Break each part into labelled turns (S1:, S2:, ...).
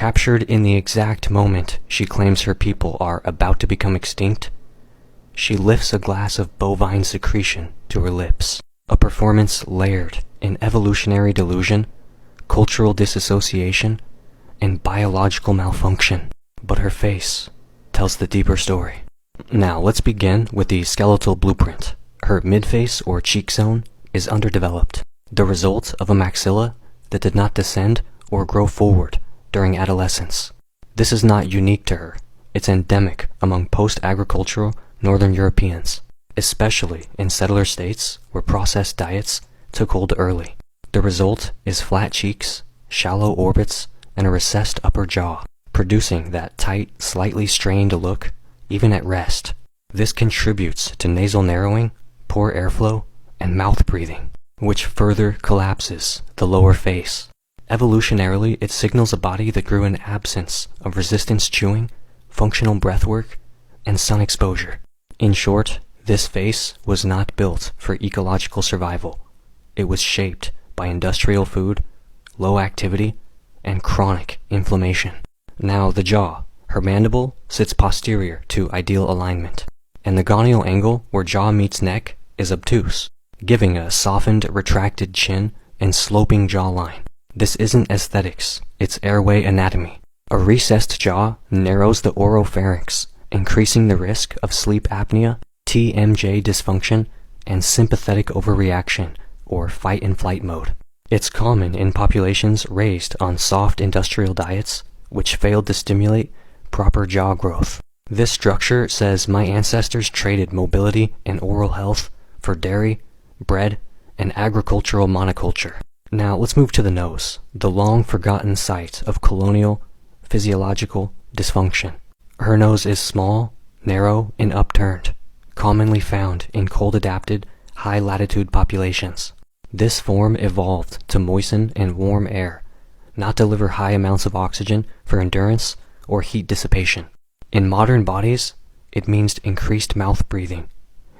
S1: captured in the exact moment she claims her people are about to become extinct, she lifts a glass of bovine secretion to her lips, a performance layered in evolutionary delusion, cultural disassociation, and biological malfunction. But her face tells the deeper story. Now, let's begin with the skeletal blueprint. Her midface or cheek zone is underdeveloped, the result of a maxilla that did not descend or grow forward during adolescence. This is not unique to her. It's endemic among post-agricultural Northern Europeans, especially in settler states where processed diets took hold early. The result is flat cheeks, shallow orbits, and a recessed upper jaw, producing that tight, slightly strained look even at rest. This contributes to nasal narrowing, poor airflow, and mouth breathing, which further collapses the lower face. Evolutionarily, it signals a body that grew in absence of resistance chewing, functional breathwork, and sun exposure. In short, this face was not built for ecological survival. It was shaped by industrial food, low activity, and chronic inflammation. Now the jaw. Her mandible sits posterior to ideal alignment, and the gonial angle where jaw meets neck is obtuse, giving a softened, retracted chin and sloping jawline. This isn't aesthetics, it's airway anatomy. A recessed jaw narrows the oropharynx, increasing the risk of sleep apnea, TMJ dysfunction, and sympathetic overreaction, or fight and flight mode. It's common in populations raised on soft industrial diets, which failed to stimulate proper jaw growth. This structure says my ancestors traded mobility and oral health for dairy, bread, and agricultural monoculture. Now let's move to the nose, the long-forgotten site of colonial physiological dysfunction. Her nose is small, narrow, and upturned, commonly found in cold-adapted, high-latitude populations. This form evolved to moisten and warm air, not deliver high amounts of oxygen for endurance or heat dissipation. In modern bodies, it means increased mouth breathing,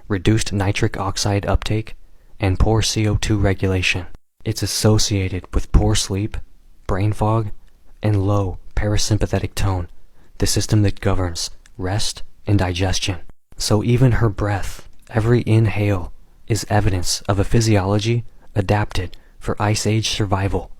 S1: reduced nitric oxide uptake, and poor CO2 regulation. It's associated with poor sleep, brain fog, and low parasympathetic tone, the system that governs rest and digestion. So even her breath, every inhale, is evidence of a physiology adapted for Ice Age survival,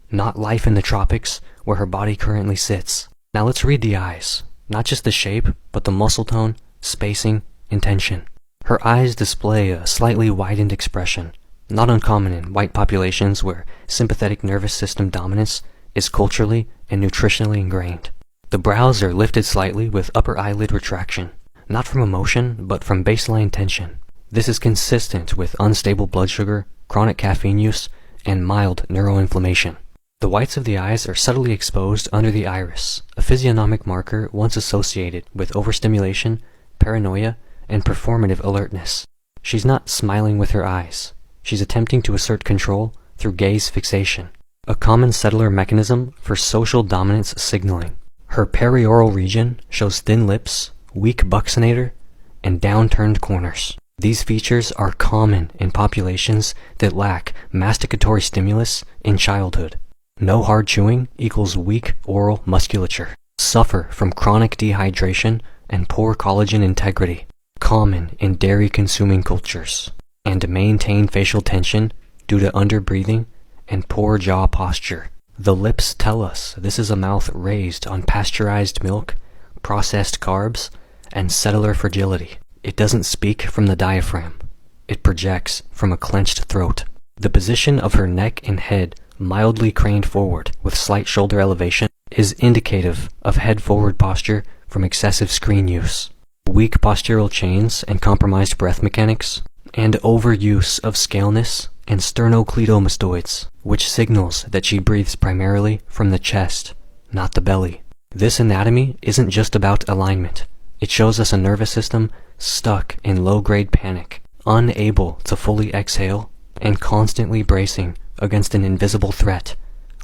S1: not life in the tropics where her body currently sits. Now let's read the eyes, not just the shape, but the muscle tone, spacing, and tension. Her eyes display a slightly widened expression, not uncommon in white populations where sympathetic nervous system dominance is culturally and nutritionally ingrained. The brows are lifted slightly with upper eyelid retraction, not from emotion, but from baseline tension. This is consistent with unstable blood sugar, chronic caffeine use, and mild neuroinflammation. The whites of the eyes are subtly exposed under the iris, a physiognomic marker once associated with overstimulation, paranoia, and performative alertness. She's not smiling with her eyes. She's attempting to assert control through gaze fixation, a common settler mechanism for social dominance signaling. Her perioral region shows thin lips, weak buccinator, and downturned corners. These features are common in populations that lack masticatory stimulus in childhood. No hard chewing equals weak oral musculature. Suffer from chronic dehydration and poor collagen integrity, common in dairy-consuming cultures. And maintain facial tension due to underbreathing and poor jaw posture. The lips tell us this is a mouth raised on pasteurized milk, processed carbs, and settler fragility. It doesn't speak from the diaphragm. It projects from a clenched throat. The position of her neck and head, mildly craned forward with slight shoulder elevation, is indicative of head-forward posture from excessive screen use. Weak postural chains and compromised breath mechanics, and overuse of scaleness and sternocleidomastoids, which signals that she breathes primarily from the chest, not the belly. This anatomy isn't just about alignment. It shows us a nervous system stuck in low-grade panic, unable to fully exhale, and constantly bracing against an invisible threat,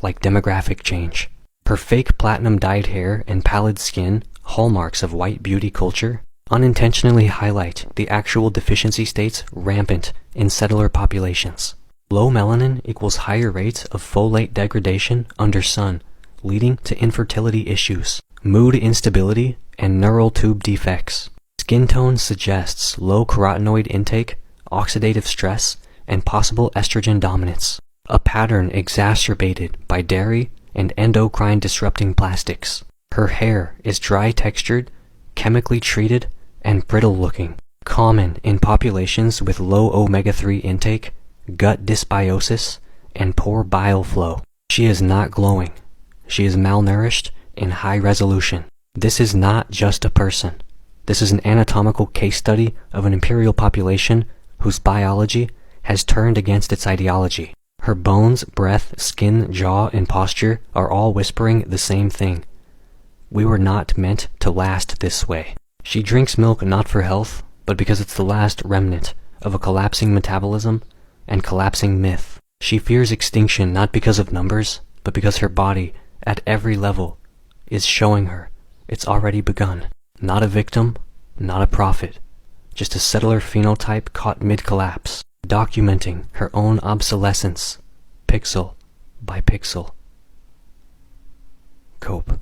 S1: like demographic change. Her fake platinum-dyed hair and pallid skin, hallmarks of white beauty culture, unintentionally highlight the actual deficiency states rampant in settler populations. Low melanin equals higher rates of folate degradation under sun leading to infertility issues, mood instability, and neural tube defects. Skin tone suggests low carotenoid intake, oxidative stress, and possible estrogen dominance, a pattern exacerbated by dairy and endocrine disrupting plastics. Her hair is dry textured, chemically treated, and brittle looking, common in populations with low omega-3 intake, gut dysbiosis, and poor bile flow. She is not glowing. She is malnourished in high resolution. This is not just a person. This is an anatomical case study of an imperial population whose biology has turned against its ideology. Her bones, breath, skin, jaw, and posture are all whispering the same thing. We were not meant to last this way. She drinks milk not for health, but because it's the last remnant of a collapsing metabolism and collapsing myth. She fears extinction not because of numbers, but because her body, at every level, is showing her it's already begun. Not a victim, not a prophet, just a settler phenotype caught mid-collapse, documenting her own obsolescence, pixel by pixel. Cope.